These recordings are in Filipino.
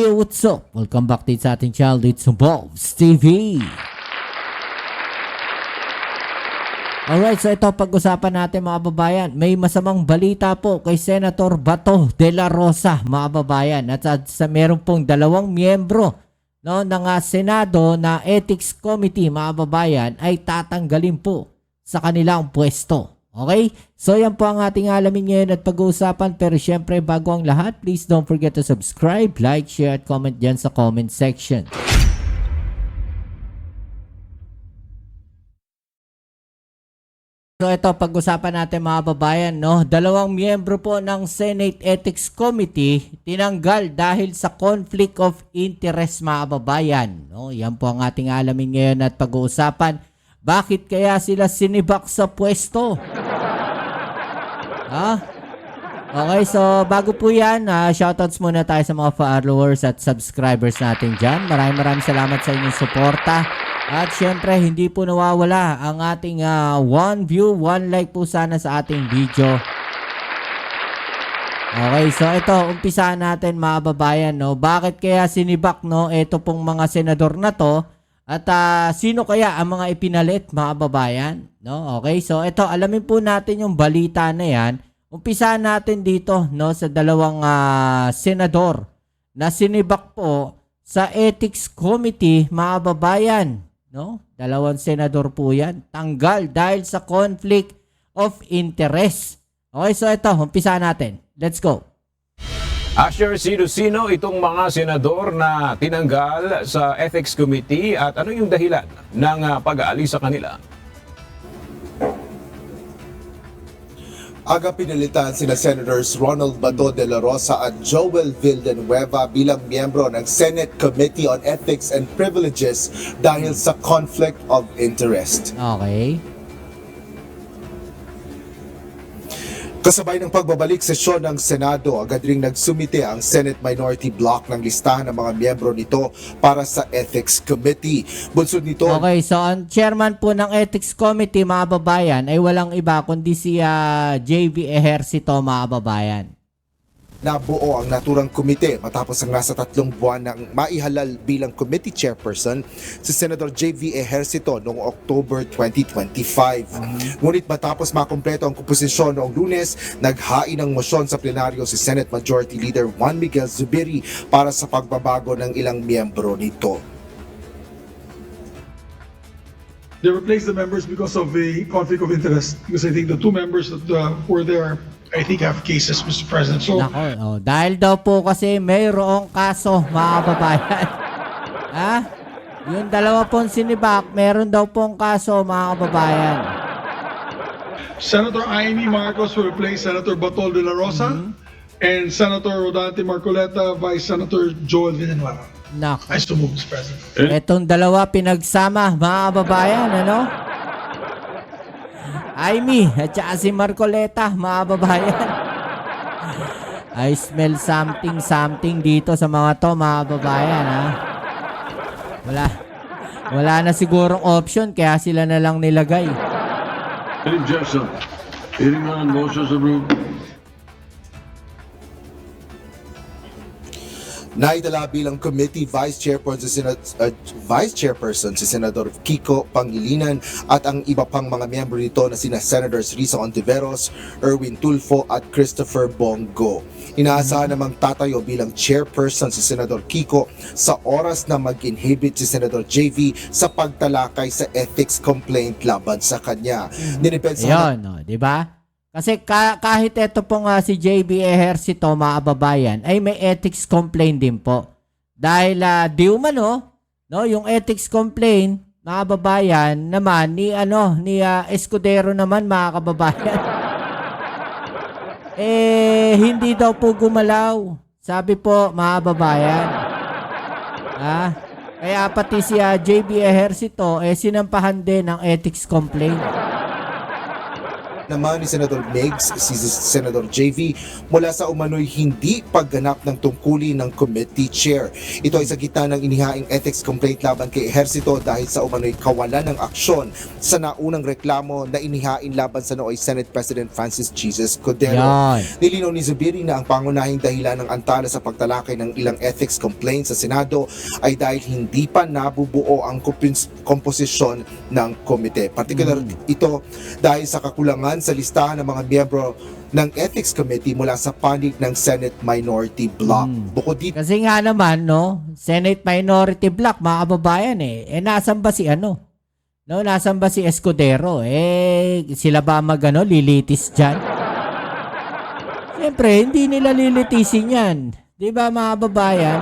Yo, what's up? Welcome back din sa ating channel. It's Bobs TV. Alright, so ito pag-usapan natin mga babayan. May masamang balita po kay Senator Bato de la Rosa mga babayan. At sa meron pong dalawang miyembro ng Senado na Ethics Committee mga babayan ay tatanggalin po sa kanilang pwesto. Okay? So yan po ang ating alamin ngayon at pag-uusapan. Pero syempre bago ang lahat, please don't forget to subscribe, like, share at comment dyan sa comment section. So ito pag-usapan natin mga babayan, no? Dalawang miyembro po ng Senate Ethics Committee tinanggal dahil sa conflict of interest mga babayan, no? Yan po ang ating alamin ngayon at pag-uusapan. Bakit kaya sila sinibak sa pwesto? Ha? Okay, so bago po yan, shoutouts muna tayo sa mga followers at subscribers natin dyan. Maraming salamat sa inyong suporta. At syempre, hindi po nawawala ang ating 1 view, 1 like po sana sa ating video. Okay, so ito, umpisahan natin mga babayan, no? Bakit kaya sinibak, no? Ito pong mga senador na to. At sino kaya ang mga ipinalit mga babayan? No? Okay, so ito, alamin po natin yung balita na yan. Umpisahan natin dito, no, sa dalawang senador na sinibak po sa Ethics Committee mga babayan. No? Dalawang senador po yan. Tanggal dahil sa conflict of interest. Okay, so ito, umpisahan natin. Let's go. Asher, sino-sino itong mga senador na tinanggal sa Ethics Committee at ano yung dahilan ng pag-aalis sa kanila? Aga pinalitan sina Senators Ronald Bato de la Rosa at Joel Villanueva bilang miyembro ng Senate Committee on Ethics and Privileges dahil sa conflict of interest. Okay. Kasabay ng pagbabalik sesyon ng Senado, agad ring nagsumite ang Senate Minority Bloc ng listahan ng mga miyembro nito para sa Ethics Committee. Bunsod nito, Okay, so ang chairman po ng Ethics Committee mga babayan ay walang iba kundi si JV Ejercito mga babayan. nabuo ang naturang komite matapos ang nasa 3 buwan ng maihalal bilang committee chairperson si Senator J.V. Ejercito noong October 2025. Ngunit matapos makumpleto ang komposisyon noong Lunes, naghain ng mosyon sa plenaryo si Senate Majority Leader Juan Miguel Zubiri para sa pagbabago ng ilang miyembro nito. They replaced the members because of a conflict of interest. Because I think the 2 members that were there, I think, have cases, Mr. President. So, Nako, dahil daw po kasi mayroong kaso mga babayan. Ha? Yung dalawa pong sinibak, meron daw pong kaso mga babayan. Senator Amy Marcos will replace Senator Batol de la Rosa and Senator Rodante Marcoleta Vice Senator Joel Villanueva. Nako. I so move, Mr. President. Etong dalawa pinagsama mga babayan, ano? Amy at saka si Marcoleta, mga babayan. I smell something dito sa mga to, mga babayan, ha? Wala na sigurong option, kaya sila na lang nilagay. Any objection? Hearing none, motion is approved. Naitala bilang committee vice chairperson si Senador Kiko Pangilinan at ang iba pang mga miyembro nito na sina Senators Risa Ontiveros, Erwin Tulfo at Christopher Bongo. Inaasahan namang tatayo bilang chairperson si Senador Kiko sa oras na mag-inhibit si Senador JV sa pagtalakay sa ethics complaint laban sa kanya. Ayun, no, di ba? Kasi kahit ito pong si JB Ejercito, mga babayan, ay may ethics complaint din po. Dahil di umano, no, yung ethics complaint, mga babayan, naman ni Escudero naman, mga kababayan. Hindi daw po gumalaw. Sabi po, mga babayan. Kaya pati si JB Ejercito, sinampahan din ng ethics complaint. naman ni Senador Migs, si Senador JV, mula sa umano'y hindi pagganap ng tungkulin ng committee chair. Ito ay sa gitna ng inihaing ethics complaint laban kay Ejercito dahil sa umano'y kawalan ng aksyon sa naunang reklamo na inihain laban sa nooy Senate President Francis Jesus Cordero. Yan. Nilinaw ni Zubiri na ang pangunahing dahilan ng antala sa pagtalakay ng ilang ethics complaints sa Senado ay dahil hindi pa nabubuo ang komposisyon ng komite. Partikular ito dahil sa kakulangan sa listahan ng mga miyembro ng Ethics Committee mula sa panig ng Senate Minority Bloc. Bukod dito, Kasi nga naman, no, Senate Minority Block, mga kababayan nasan ba si ano? No, nasan ba si Escudero? Sila ba lilitis dyan? Siyempre, hindi nila lilitisin yan. Di ba, mga kababayan?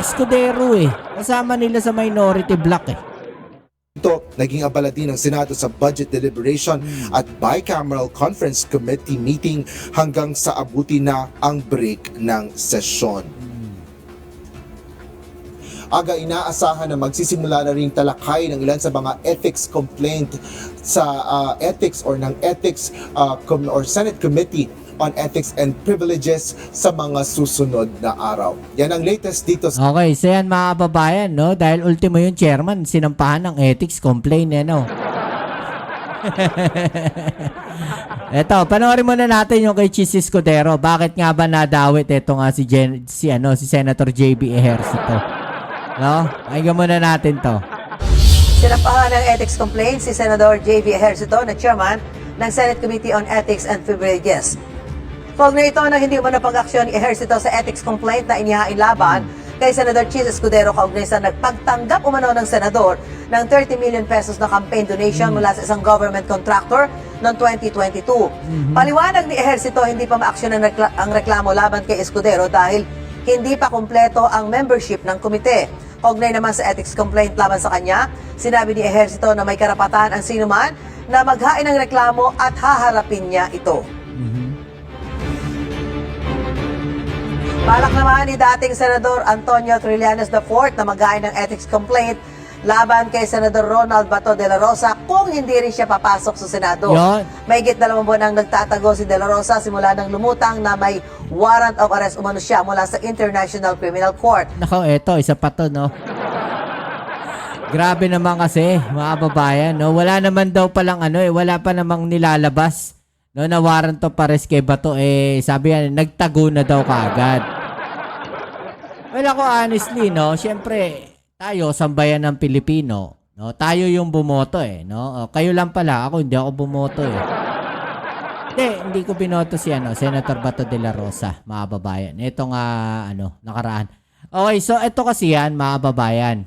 Escudero kasama nila sa Minority Block naging abala din ng Senado sa budget deliberation at bicameral conference committee meeting hanggang sa abuti na ang break ng sesyon. Aga inaasahan na magsisimula na ring talakay ng ilan sa mga ethics complaint sa ethics or ng ethics or Senate Committee on Ethics and Privileges sa mga susunod na araw. Yan ang latest dito sa Okay, so yan mga kababayan, no? Dahil ultimo yung chairman, sinampahan ng ethics complaint, no? Eto, panoorin muna natin yung kay Chis Escudero. Bakit nga ba nadawit ito nga si Senator JB Ejercito? No? Pakinggan muna natin to. Sinampahan ng ethics complaint si Senador J.V. Ejercito na chairman ng Senate Committee on Ethics and Privileges. Kaugnay ito na hindi umano pag-aksyon ni Ejercito sa ethics complaint na inihain laban kay Senador Chis Escudero kaugnay sa nagpagtanggap umano ng senador ng 30 million pesos na campaign donation mula sa isang government contractor noong 2022. Paliwanag ni Ejercito hindi pa maaksyon ang reklamo laban kay Escudero dahil hindi pa kumpleto ang membership ng komite. Kaugnay naman sa ethics complaint laban sa kanya, sinabi ni Ejercito na may karapatan ang sinuman na maghain ng reklamo at haharapin niya ito. Balak naman ni dating Senador Antonio Trillanes IV na maghain ng ethics complaint laban kay Senador Ronald Bato de la Rosa kung hindi rin siya papasok sa Senado. Yon. Mahigit 2 buwan ang nagtatago si de la Rosa simula ng lumutang na may warrant of arrest umano siya mula sa International Criminal Court. Nako, eto, isa pa to, no? Grabe naman kasi, mga babayan, no? Wala naman daw palang wala pa namang nilalabas, no, na warrant of arrest kay Bato, sabi yan, nagtago na daw kaagad. Well, ako honestly, no, syempre, tayo, sambayan ng Pilipino, no, tayo yung bumoto, no? Kayo lang pala, ako hindi ako bumoto, Hindi ko binoto si Senator Bato de la Rosa, mga babayan. Ito nga, nakaraan. Okay, so ito kasi yan, mga babayan.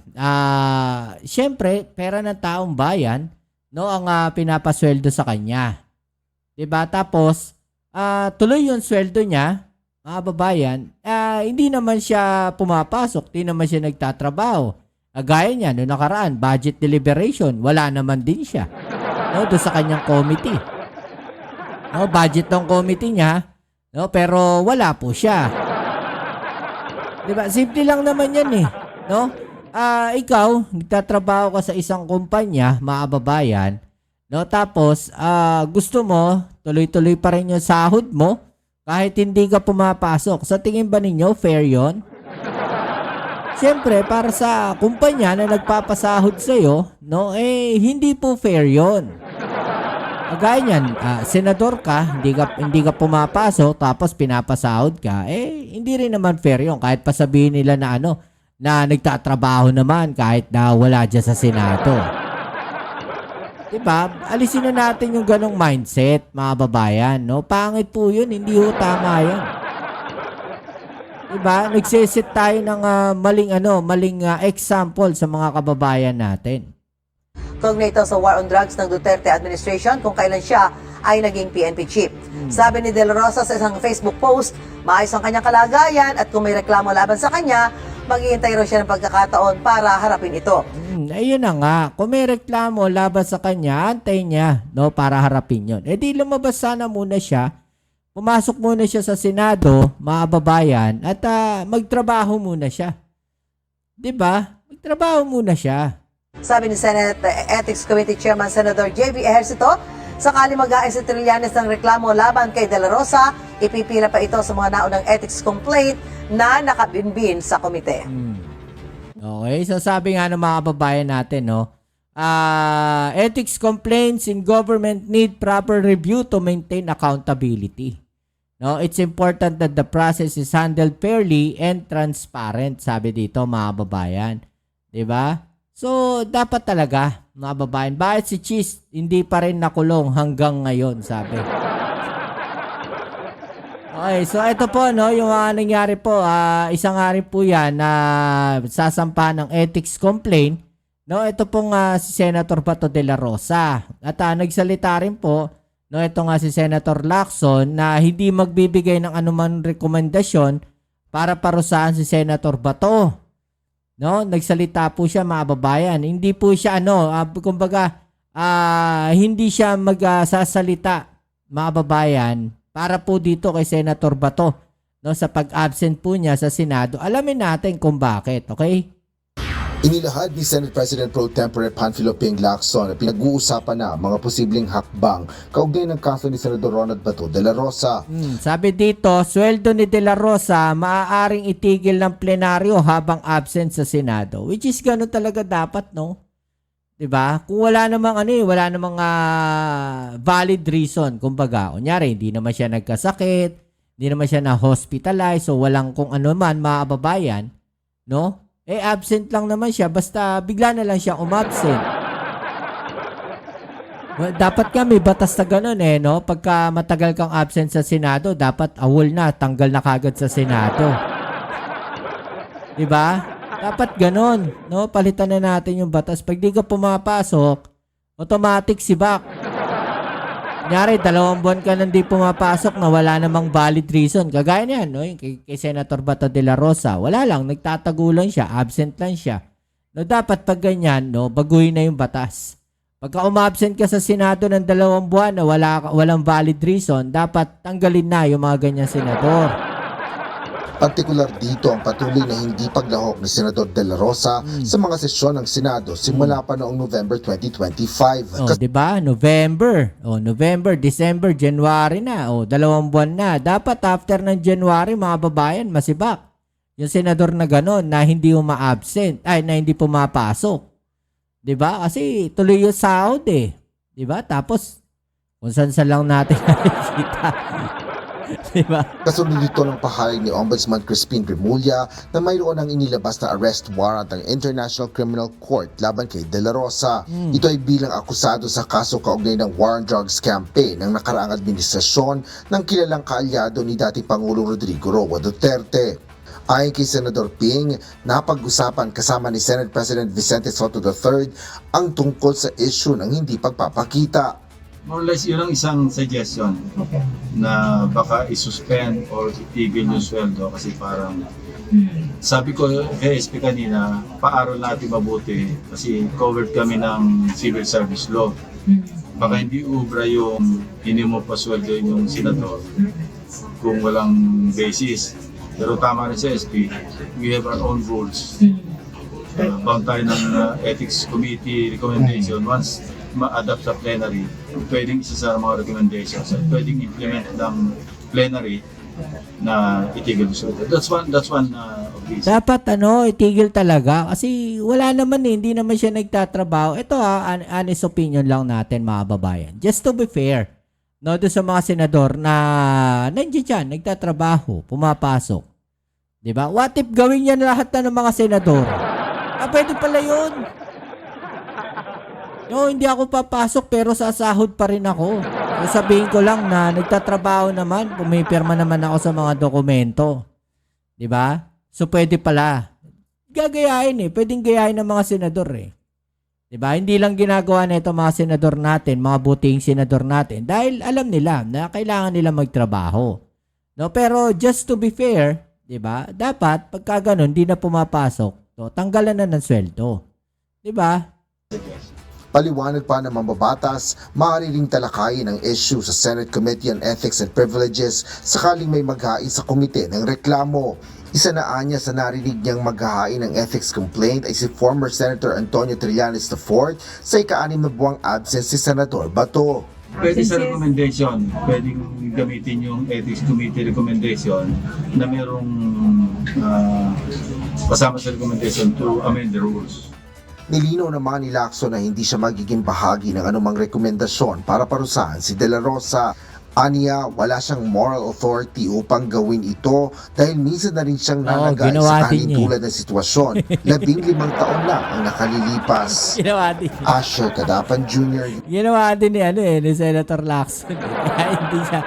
Syempre, pera ng taong bayan, no, ang pinapasweldo sa kanya. 'Di ba? Tapos, tuloy yung sweldo niya, mga babayan, hindi naman siya pumapasok, hindi naman siya nagtatrabaho. Gaya niya, no nakaraan, budget deliberation, wala naman din siya. No, doon sa kanyang committee. No, budget ng committee niya, no, pero wala po siya. 'Di ba? Simple lang naman 'yan no? Ikaw, nagtatrabaho ka sa isang kumpanya, mga babayan, no? Tapos gusto mo tuloy-tuloy pa rin yung sahod mo kahit hindi ka pumapasok. Sa tingin ba ninyo fair 'yon? Siyempre, para sa kumpanya na nagpapasahod sa iyo, no, hindi po fair 'yon. Gaya niyan, senador ka, hindi ka pumapasok tapos pinapasahod ka, hindi rin naman fair 'yon kahit pa sabihin nila na na nagtatrabaho naman kahit na wala diyan sa Senado. Diba? Alisin na natin yung ganong mindset, mga babayan, no? Pangit po 'yun, hindi ho tama 'yun. Diba? Nagsiset tayo ng maling example sa mga kababayan natin. Kaugnay ito sa war on drugs ng Duterte administration kung kailan siya ay naging PNP chief. Sabi ni De La Rosa sa isang Facebook post, maayos ang kanyang kalagayan at kung may reklamo laban sa kanya, maghihintay raw siya ng pagkakataon para harapin ito. Ayun na nga, kung may reklamo laban sa kanya, antayin niya, no, para harapin yun. Di lumabas sana muna siya, pumasok muna siya sa Senado, mga babayan, at magtrabaho muna siya. Diba? Magtrabaho muna siya. Sabi ni Senate Ethics Committee Chairman Senator J.B. Ejercito Sakali mag-aayos si Trillanes ng reklamo laban kay De La Rosa, ipipila pa ito sa mga naunang ethics complaint na nakabinbin sa komite. Okay, so sabi nga ng mga kababayan natin, no, ethics complaints in government need proper review to maintain accountability. No, it's important that the process is handled fairly and transparent, sabi dito mga kababayan. 'Di ba? So, dapat talaga, mga kababayan, bakit si Cheese hindi pa rin nakulong hanggang ngayon, sabi. Okay, so ito po, no, yung mga nangyari po, isang hari po yan na sasampahan ng ethics complaint. No, ito pong si Senator Bato de la Rosa. At nagsalita rin po, no, ito nga si Senator Lacson na hindi magbibigay ng anuman rekomendasyon para parusahan si Senator Bato. No, nagsalita po siya mga babayan. Hindi po siya kumbaga hindi siya magsasalita mga babayan para po dito kay Senator Bato, no, sa pag-absent po niya sa Senado. Alamin natin kung bakit, okay? Inilahad ni Senate President Pro Tempore Panfilo Ping Lacson na pinag-uusapan na mga posibleng hakbang kaugnay ng kaso ni Senador Ronald Bato de la Rosa. Sabi dito, sweldo ni de la Rosa maaaring itigil ng plenaryo habang absent sa Senado. Which is gano'n talaga dapat, no? 'Di ba? Kung wala namang wala namang valid reason, kumbaga, kunyari hindi naman siya nagkasakit, hindi naman siya na-hospitalize, so walang kung ano man mga kababayan, no? Absent lang naman siya, basta bigla na lang siya umabsent. Well, dapat nga may batas na ganun no? Pagka matagal kang absent sa Senado, dapat awol na, tanggal na kagad sa Senado. Diba? Dapat ganun, no? Palitan na natin yung batas. Pag di ka pumapasok, automatic sibak. Kunyari, 2 buwan ka nang di pumapasok na wala namang valid reason. Kagaya niyan, no? Yung kay Senator Bato de la Rosa, wala lang, nagtatago lang siya, absent lang siya. No, dapat pag ganyan, no, baguhin na yung batas. Pagka umabsent ka sa Senado ng 2 buwan na walang valid reason, dapat tanggalin na yung mga ganyan senador. Partikular dito ang patuloy na hindi paglahok ni Senador De La Rosa sa mga sesyon ng Senado simula pa noong November 2025. Oh, 'di ba? November, December, January na. 2 buwan na. Dapat after ng January, mga babayan, masibak. Yung senador na gano'n na hindi uma-absent, na hindi pumapasok. 'Di ba? Kasi tuloy yung sahod 'Di ba? Tapos kung saan lang natin nakikita. Diba? Kasunod dito ng pahayag ni Ombudsman Crispin Remulla na mayroon ang inilabas na arrest warrant ng International Criminal Court laban kay De La Rosa. Ito ay bilang akusado sa kaso kaugnay ng war on drugs campaign ng nakaraang administrasyon ng kilalang kaalyado ni dating Pangulong Rodrigo Roa Duterte. Ayon kay Senador Ping, napag-usapan kasama ni Senate President Vicente Soto III ang tungkol sa issue ng hindi pagpapakita. More or less, yun ang isang suggestion na baka isuspend or itigil yung sweldo kasi parang sabi ko kay SP kanina, paaral natin mabuti kasi covered kami ng civil service law. Baka hindi ubra yung hindi mo pa sweldo yung senador kung walang basis. Pero tama rin sa SP, we have our own rules. Bound tayo ng ethics committee recommendation. Once ma-adapt sa plenary, pwedeng isa sa mga recommendations at pwedeng implement ng plenary na itigil yung sweldo. That's one of these. Dapat itigil talaga kasi wala naman hindi naman siya nagtatrabaho. Ito honest opinion lang natin mga babayan. Just to be fair, no, doon sa mga senador na nandiyan dyan, nagtatrabaho, pumapasok. 'Di ba? What if gawin yan lahat ng mga senador? Pwede pala yun. No, hindi ako papasok pero sasahod pa rin ako. Sasabihin ko lang na nagtatrabaho naman, pumipirma naman ako sa mga dokumento. 'Di ba? So pwede pala. Gagayahin pwedeng gayahin ng mga senador 'Di ba? Hindi lang ginagawa nito mga senador natin, mga buting senador natin dahil alam nila na kailangan nila magtrabaho. No, pero just to be fair, 'di ba? Dapat pagka ganun, hindi na pumapasok, tanggalan na ng sweldo. 'Di ba? Paliwanag pa ng mambabatas, maaari ring talakayin ang issue sa Senate Committee on Ethics and Privileges sakaling may maghain sa komite ng reklamo. Isa na anya sa narinig niyang maghahain ng ethics complaint ay si former Senator Antonio Trillanes IV sa ika-6 na buwang absence si Senador Bato. Pwede sa recommendation, pwedeng gamitin yung Ethics Committee recommendation na merong kasama sa recommendation to amend the rules. Nilinaw naman ni Lacson na hindi siya magiging bahagi ng anumang rekomendasyon para parusahan si De La Rosa. Aniya, wala siyang moral authority upang gawin ito dahil minsan na rin siyang nanagay ginawa sa din niya. tulad ng sitwasyon. 15 taon na ang nakalilipas. Ginawa din. Asher Cadapan Jr. Ginawa din ni Senator Lacson. Kaya hindi siya.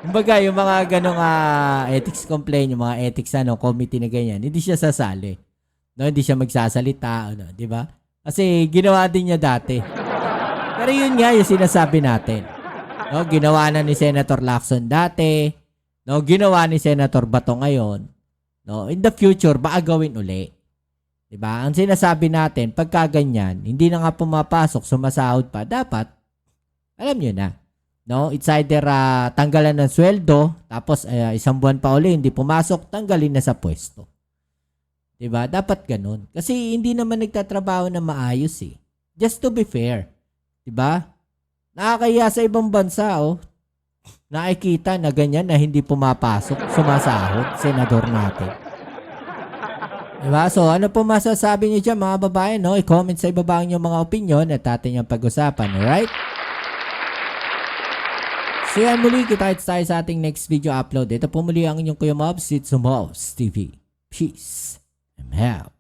Kumbaga, yung mga ganong ethics complaint, yung mga ethics committee na ganyan, hindi siya sasali. No, hindi siya magsasalita, di ba? Kasi ginawa din niya dati. Pero yun nga yung sinasabi natin. No, ginawa na ni Senator Lacson dati. No, ginawa ni Senator Bato ngayon. No, in the future baka gawin uli. 'Di ba? Ang sinasabi natin, pagka ganyan, hindi na nga pumapasok, sumasahod pa, dapat alam niyo na. No, it's either tanggalan ng sweldo, tapos isang buwan pa uli hindi pumasok, tanggalin na sa pwesto. 'Di ba? Dapat ganun. Kasi hindi naman nagtatrabaho na maayos eh. Just to be fair. 'Di ba? Nakakaya sa ibang bansa, nakikita na ganyan na hindi pumapasok, sumasahod, senador natin. Diba? So, ano po masasabi niyo dyan, mga babae, no? I-comment sa ibaba ang inyong mga opinion at atin yung pag-usapan, alright? So, yan muli, kita tayo sa ating next video upload. Ito po muli ang inyong Kuya Mobs, it's Mobs TV. Peace and health.